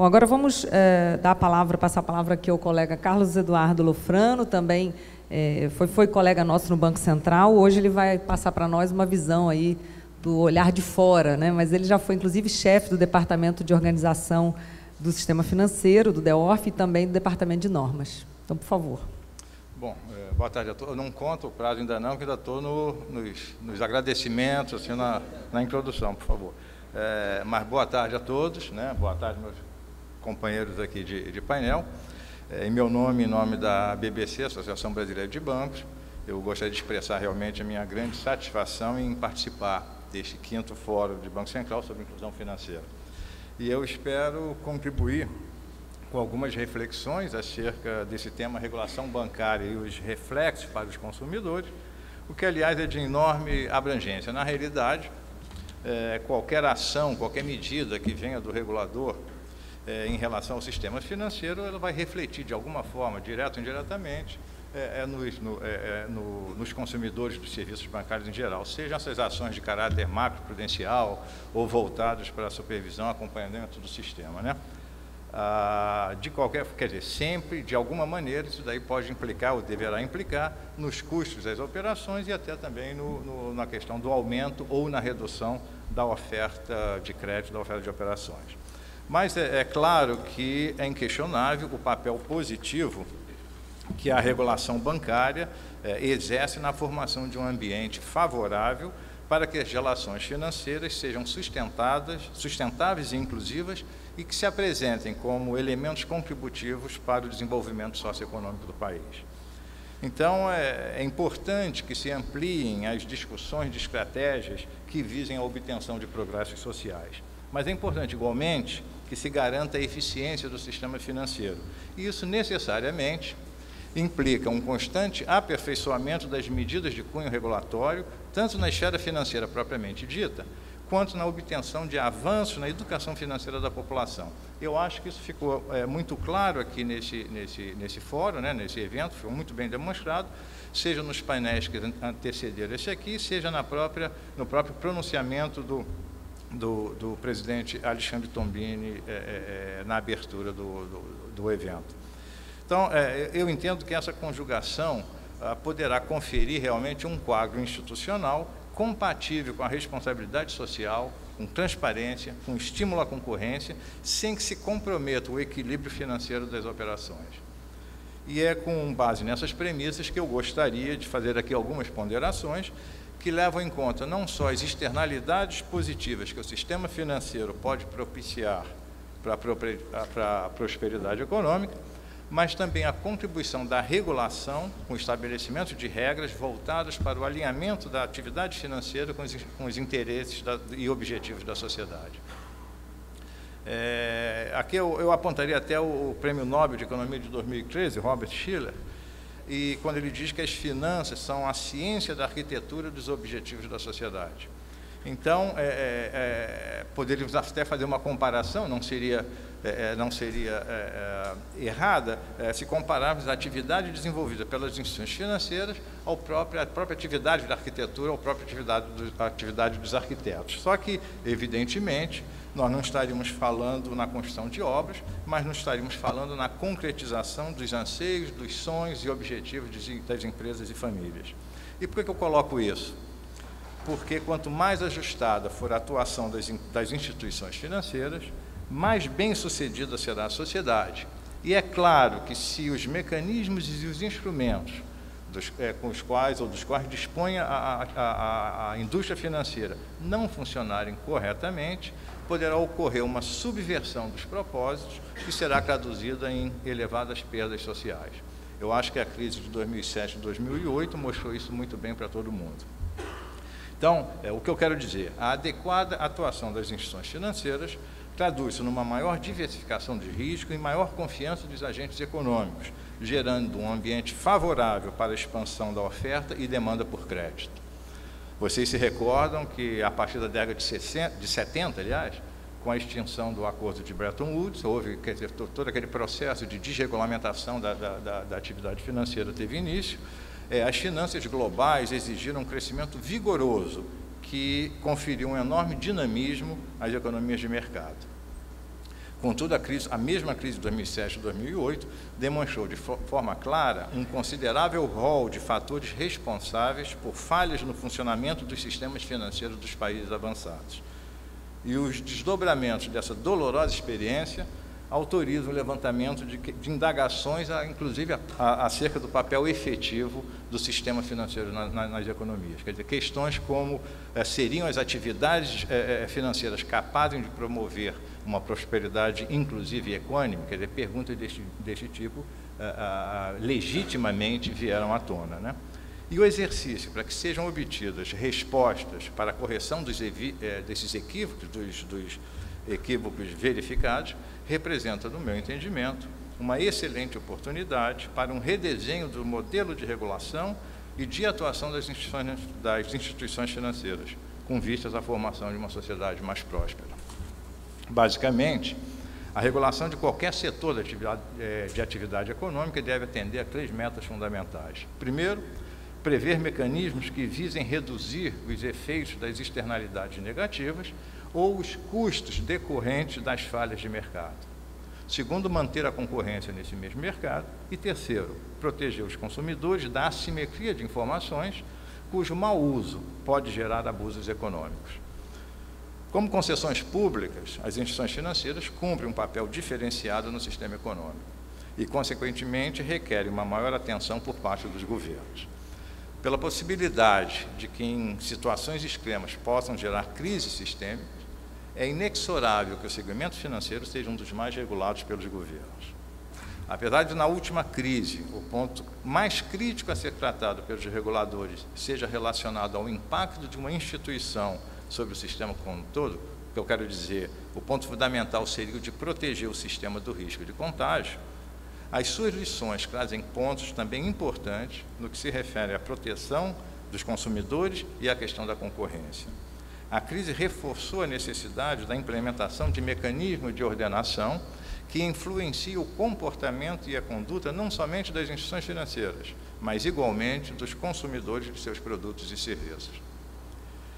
Bom, agora vamos passar a palavra aqui ao colega Carlos Eduardo Lofrano, também foi colega nosso no Banco Central. Hoje ele vai passar para nós uma visão aí do olhar de fora, né? Mas ele já foi, inclusive, chefe do Departamento de Organização do Sistema Financeiro, do DEORF, e também do Departamento de Normas. Então, por favor. Bom, boa tarde a todos. Eu não conto o prazo ainda não, que ainda estou nos agradecimentos, assim, na introdução, por favor. Mas boa tarde a todos, né? Boa tarde, meus companheiros aqui de painel. Em meu nome, em nome da BBC, Associação Brasileira de Bancos, eu gostaria de expressar realmente a minha grande satisfação em participar deste 5º Fórum de Banco Central sobre Inclusão Financeira. E eu espero contribuir com algumas reflexões acerca desse tema regulação bancária e os reflexos para os consumidores, o que, aliás, é de enorme abrangência. Na realidade, qualquer ação, qualquer medida que venha do regulador em relação ao sistema financeiro, ela vai refletir de alguma forma, direto ou indiretamente, nos consumidores dos serviços bancários em geral, sejam essas ações de caráter macroprudencial ou voltadas para a supervisão, acompanhamento do sistema, né? Quer dizer, sempre, de alguma maneira, isso daí pode implicar ou deverá implicar nos custos das operações e até também na questão do aumento ou na redução da oferta de crédito, da oferta de operações. Mas é claro que é inquestionável o papel positivo que a regulação bancária exerce na formação de um ambiente favorável para que as relações financeiras sejam sustentáveis e inclusivas e que se apresentem como elementos contributivos para o desenvolvimento socioeconômico do país. Então, é importante que se ampliem as discussões de estratégias que visem a obtenção de progressos sociais. Mas é importante, igualmente, que se garanta a eficiência do sistema financeiro. E isso, necessariamente, implica um constante aperfeiçoamento das medidas de cunho regulatório, tanto na esfera financeira propriamente dita, quanto na obtenção de avanços na educação financeira da população. Eu acho que isso ficou muito claro aqui nesse fórum, né, nesse evento, foi muito bem demonstrado, seja nos painéis que antecederam esse aqui, seja no próprio pronunciamento do presidente Alexandre Tombini na abertura do evento. Então, eu entendo que essa conjugação poderá conferir realmente um quadro institucional compatível com a responsabilidade social, com transparência, com estímulo à concorrência, sem que se comprometa o equilíbrio financeiro das operações. E é com base nessas premissas que eu gostaria de fazer aqui algumas ponderações que levam em conta não só as externalidades positivas que o sistema financeiro pode propiciar para a prosperidade econômica, mas também a contribuição da regulação com o estabelecimento de regras voltadas para o alinhamento da atividade financeira com os interesses e objetivos da sociedade. Aqui eu apontaria até o Prêmio Nobel de Economia de 2013, Robert Shiller, e quando ele diz que as finanças são a ciência da arquitetura dos objetivos da sociedade. Então, poderíamos até fazer uma comparação, não seria errada se compararmos a atividade desenvolvida pelas instituições financeiras à própria atividade da arquitetura, à própria atividade dos arquitetos. Só que, evidentemente, nós não estaríamos falando na construção de obras, mas nós estaríamos falando na concretização dos anseios, dos sonhos e objetivos das empresas e famílias. E por que eu coloco isso? Porque quanto mais ajustada for a atuação das instituições financeiras, mais bem-sucedida será a sociedade. E é claro que se os mecanismos e os instrumentos dos quais dispõe a indústria financeira não funcionarem corretamente, poderá ocorrer uma subversão dos propósitos que será traduzida em elevadas perdas sociais. Eu acho que a crise de 2007 e 2008 mostrou isso muito bem para todo mundo. Então, o que eu quero dizer, a adequada atuação das instituições financeiras traduz-se numa maior diversificação de risco e maior confiança dos agentes econômicos, gerando um ambiente favorável para a expansão da oferta e demanda por crédito. Vocês se recordam que, a partir da década de 70, aliás, com a extinção do acordo de Bretton Woods, houve, quer dizer, todo aquele processo de desregulamentação da atividade financeira teve início. As finanças globais exigiram um crescimento vigoroso que conferiu um enorme dinamismo às economias de mercado. Contudo, a mesma crise de 2007 e 2008 demonstrou de forma clara um considerável rol de fatores responsáveis por falhas no funcionamento dos sistemas financeiros dos países avançados. E os desdobramentos dessa dolorosa experiência autorizam o levantamento de indagações, inclusive acerca do papel efetivo do sistema financeiro nas economias. Quer dizer, questões como seriam as atividades financeiras capazes de promover uma prosperidade inclusive econômica, quer dizer, perguntas deste tipo legitimamente vieram à tona, né? E o exercício para que sejam obtidas respostas para a correção desses equívocos, dos equívocos verificados, representa, no meu entendimento, uma excelente oportunidade para um redesenho do modelo de regulação e de atuação das instituições financeiras, com vistas à formação de uma sociedade mais próspera. Basicamente, a regulação de qualquer setor de atividade econômica deve atender a 3 metas fundamentais. Primeiro, prever mecanismos que visem reduzir os efeitos das externalidades negativas ou os custos decorrentes das falhas de mercado. Segundo, manter a concorrência nesse mesmo mercado. E terceiro, proteger os consumidores da assimetria de informações, cujo mau uso pode gerar abusos econômicos. Como concessões públicas, as instituições financeiras cumprem um papel diferenciado no sistema econômico e, consequentemente, requerem uma maior atenção por parte dos governos. Pela possibilidade de que, em situações extremas, possam gerar crises sistêmicas, é inexorável que o segmento financeiro seja um dos mais regulados pelos governos. Apesar de, na última crise, o ponto mais crítico a ser tratado pelos reguladores seja relacionado ao impacto de uma instituição sobre o sistema como um todo, o que eu quero dizer, o ponto fundamental seria o de proteger o sistema do risco de contágio, as suas lições trazem pontos também importantes no que se refere à proteção dos consumidores e à questão da concorrência. A crise reforçou a necessidade da implementação de mecanismos de ordenação que influenciam o comportamento e a conduta não somente das instituições financeiras, mas igualmente dos consumidores de seus produtos e serviços.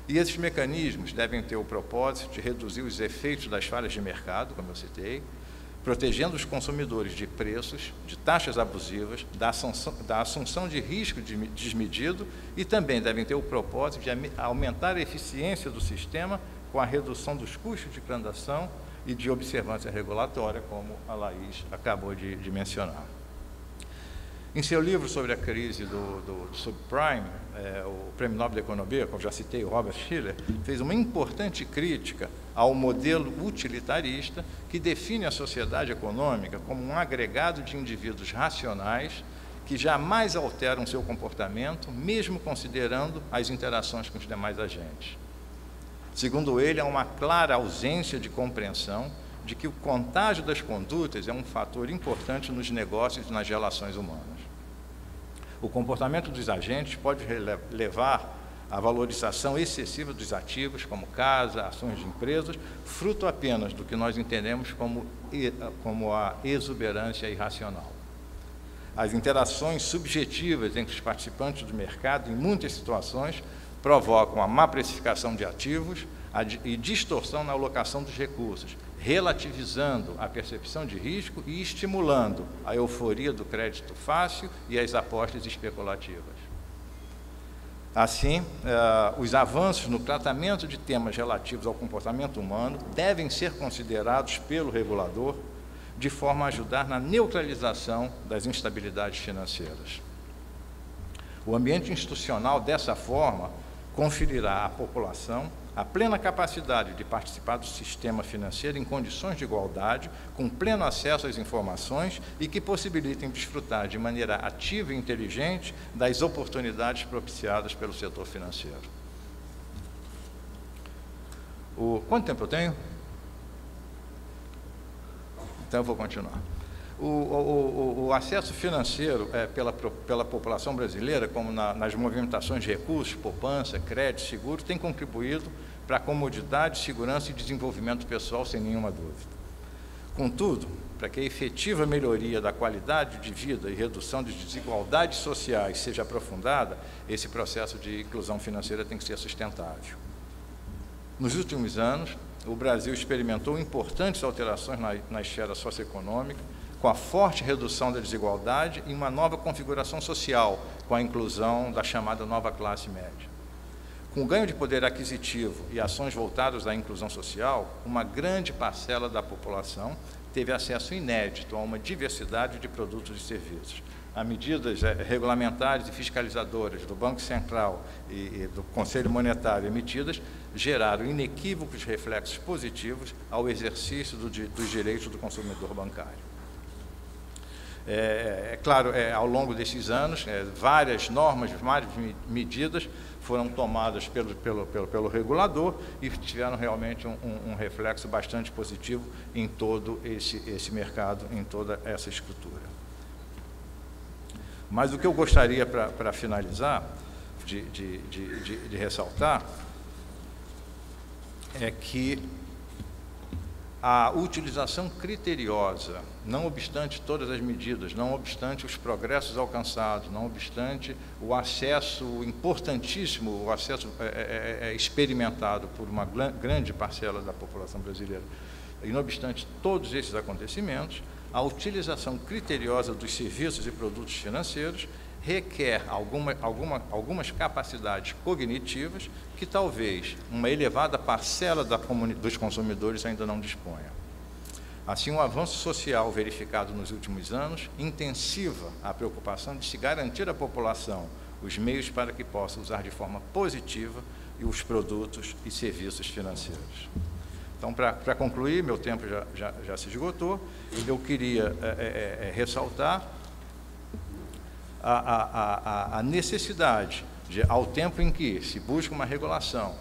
E esses mecanismos devem ter o propósito de reduzir os efeitos das falhas de mercado, como eu citei, protegendo os consumidores de preços, de taxas abusivas, da assunção de risco desmedido e também devem ter o propósito de aumentar a eficiência do sistema com a redução dos custos de transação e de observância regulatória, como a Laís acabou de mencionar. Em seu livro sobre a crise do subprime, o Prêmio Nobel da Economia, como já citei, o Robert Shiller, fez uma importante crítica ao modelo utilitarista que define a sociedade econômica como um agregado de indivíduos racionais que jamais alteram seu comportamento, mesmo considerando as interações com os demais agentes. Segundo ele, há uma clara ausência de compreensão de que o contágio das condutas é um fator importante nos negócios e nas relações humanas. O comportamento dos agentes pode levar à valorização excessiva dos ativos, como casa, ações de empresas, fruto apenas do que nós entendemos como a exuberância irracional. As interações subjetivas entre os participantes do mercado, em muitas situações, provocam a má precificação de ativos e distorção na alocação dos recursos, relativizando a percepção de risco e estimulando a euforia do crédito fácil e as apostas especulativas. Assim, os avanços no tratamento de temas relativos ao comportamento humano devem ser considerados pelo regulador de forma a ajudar na neutralização das instabilidades financeiras. O ambiente institucional, dessa forma, conferirá à população a plena capacidade de participar do sistema financeiro em condições de igualdade, com pleno acesso às informações e que possibilitem desfrutar de maneira ativa e inteligente das oportunidades propiciadas pelo setor financeiro. Quanto tempo eu tenho? Então eu vou continuar. O acesso financeiro pela população brasileira, como nas movimentações de recursos, poupança, crédito, seguro, tem contribuído para a comodidade, segurança e desenvolvimento pessoal, sem nenhuma dúvida. Contudo, para que a efetiva melhoria da qualidade de vida e redução de desigualdades sociais seja aprofundada, esse processo de inclusão financeira tem que ser sustentável. Nos últimos anos, o Brasil experimentou importantes alterações na esfera socioeconômica, com a forte redução da desigualdade e uma nova configuração social, com a inclusão da chamada nova classe média. Com o ganho de poder aquisitivo e ações voltadas à inclusão social, uma grande parcela da população teve acesso inédito a uma diversidade de produtos e serviços. As medidas regulamentares e fiscalizadoras do Banco Central e do Conselho Monetário emitidas geraram inequívocos reflexos positivos ao exercício dos direitos do consumidor bancário. Claro, ao longo desses anos, várias normas, várias medidas foram tomadas pelo regulador e tiveram realmente um reflexo bastante positivo em todo esse mercado, em toda essa estrutura. Mas o que eu gostaria, para finalizar, de ressaltar, é que a utilização criteriosa, não obstante todas as medidas, não obstante os progressos alcançados, não obstante o acesso importantíssimo, o acesso experimentado por uma grande parcela da população brasileira, e não obstante todos esses acontecimentos, a utilização criteriosa dos serviços e produtos financeiros requer algumas capacidades cognitivas que talvez uma elevada parcela dos consumidores ainda não disponha. Assim, o avanço social verificado nos últimos anos intensiva a preocupação de se garantir à população os meios para que possa usar de forma positiva os produtos e serviços financeiros. Então, para concluir, meu tempo já se esgotou, eu queria ressaltar a necessidade de, ao tempo em que se busca uma regulação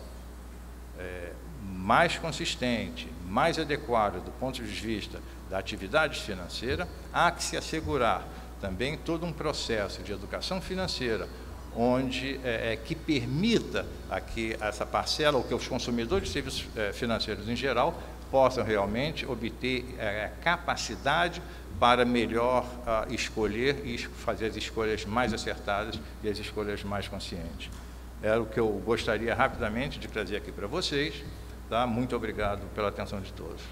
mais consistente, mais adequada do ponto de vista da atividade financeira, há que se assegurar também todo um processo de educação financeira onde que permita que essa parcela, ou que os consumidores de serviços financeiros em geral, possam realmente obter capacidade para melhor escolher e fazer as escolhas mais acertadas e as escolhas mais conscientes. Era o que eu gostaria rapidamente de trazer aqui para vocês. Tá? Muito obrigado pela atenção de todos.